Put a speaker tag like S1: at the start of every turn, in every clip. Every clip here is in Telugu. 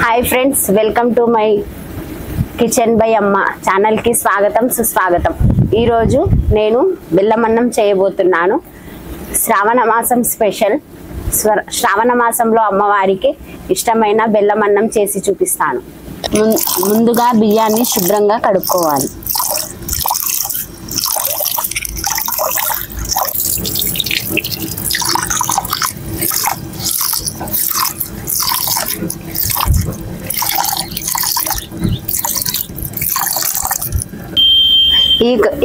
S1: Hi friends, welcome to my kitchen by Amma channel కి స్వాగతం సుస్వాగతం। ఈ రోజు నేను బెల్లమన్నం చేయబోతున్నాను। శ్రావణ మాసం స్పెషల్। శ్రావణ మాసంలో అమ్మవారికి ఇష్టమైన బెల్లమన్నం చేసి చూపిస్తాను। ముందుగా బియ్యాన్ని శుభ్రంగా కడుక్కోవాలి।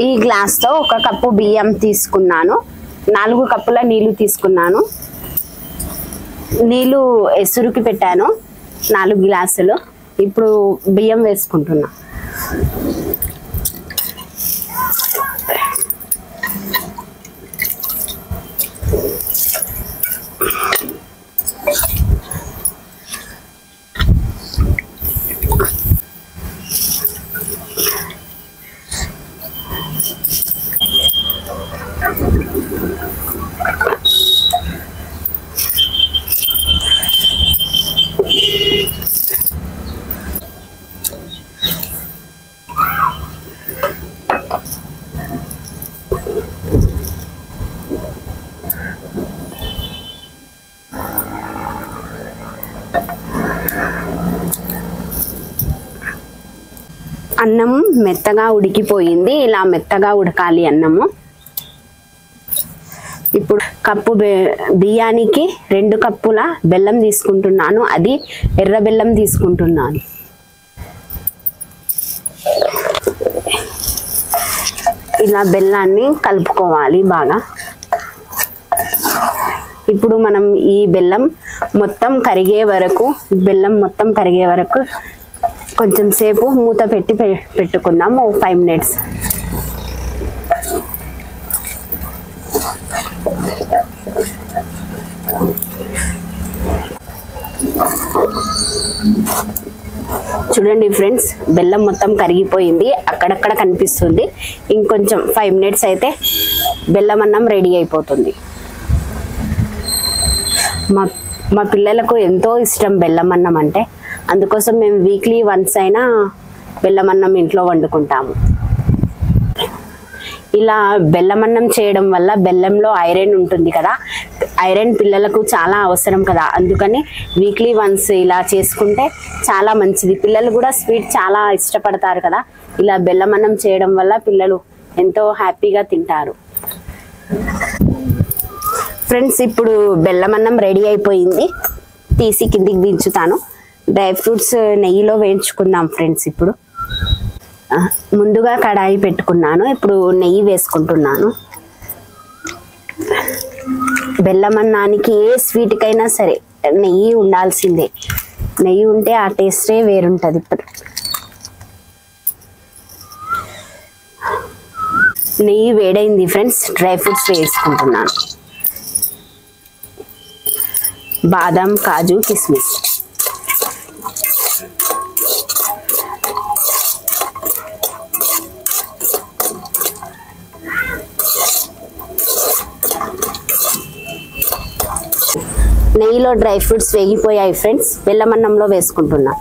S1: ఈ గ్లాస్ తో ఒక కప్పు బియ్యం తీసుకున్నాను। 4 కప్పుల నీళ్లు తీసుకున్నాను। నీళ్లు ఎసురుకి పెట్టాను 4 గ్లాసులు। ఇప్పుడు బియ్యం వేసుకుంటున్నా। అన్నం మెత్తగా ఉడికిపోయింది। ఇలా మెత్తగా ఉడకాలి అన్నము। ఇప్పుడు కప్పు బియ్యానికి 2 కప్పుల బెల్లం తీసుకుంటున్నాను। అది ఎర్ర బెల్లం తీసుకుంటున్నాను। ఇలా బెల్లాన్ని కలుపుకోవాలి బాగా। ఇప్పుడు మనం ఈ బెల్లం మొత్తం కరిగే వరకు కొంచెం సేపు మూత పెట్టి పెట్టుకుందాం। 5 మినిట్స్। చూడండి ఫ్రెండ్స్, బెల్లం మొత్తం కరిగిపోయింది, అక్కడక్కడ కనిపిస్తుంది। ఇంకొంచెం 5 మినిట్స్ అయితే బెల్లం అన్నం రెడీ అయిపోతుంది। మా పిల్లలకు ఎంతో ఇష్టం బెల్లం అన్నం అంటే, అందుకోసం మేము వీక్లీ వన్స్ అయినా బెల్లం అన్నం ఇంట్లో వండుకుంటాము। ఇలా బెల్లం అన్నం చేయడం వల్ల బెల్లంలో ఐరన్ ఉంటుంది కదా, ఐరన్ పిల్లలకు చాలా అవసరం కదా, అందుకని వీక్లీ వన్స్ ఇలా చేసుకుంటే చాలా మంచిది। పిల్లలు కూడా స్వీట్ చాలా ఇష్టపడతారు కదా, ఇలా బెల్లం అన్నం చేయడం వల్ల పిల్లలు ఎంతో హ్యాపీగా తింటారు। ఫ్రెండ్స్, ఇప్పుడు బెల్లం అన్నం రెడీ అయిపోయింది, తీసి కిందికి దించుతాను। డ్రై ఫ్రూట్స్ నెయ్యిలో వేయించుకుందాం ఫ్రెండ్స్। ఇప్పుడు ముందుగా కడాయి పెట్టుకున్నాను, ఇప్పుడు నెయ్యి వేసుకుంటున్నాను। బెల్లం అన్నానికి ఏ స్వీట్కైనా సరే నెయ్యి ఉండాల్సిందే, నెయ్యి ఉంటే ఆ టేస్టే వేరుంటుంది। ఇప్పుడు నెయ్యి వేడైంది ఫ్రెండ్స్, డ్రై ఫ్రూట్స్ వేసుకుంటున్నాను। బాదం, కాజు, కిస్మిస్। నెయ్యిలో డ్రై ఫ్రూట్స్ వేగిపోయాయి ఫ్రెండ్స్, బెల్లం అన్నంలో వేసుకుంటున్నా।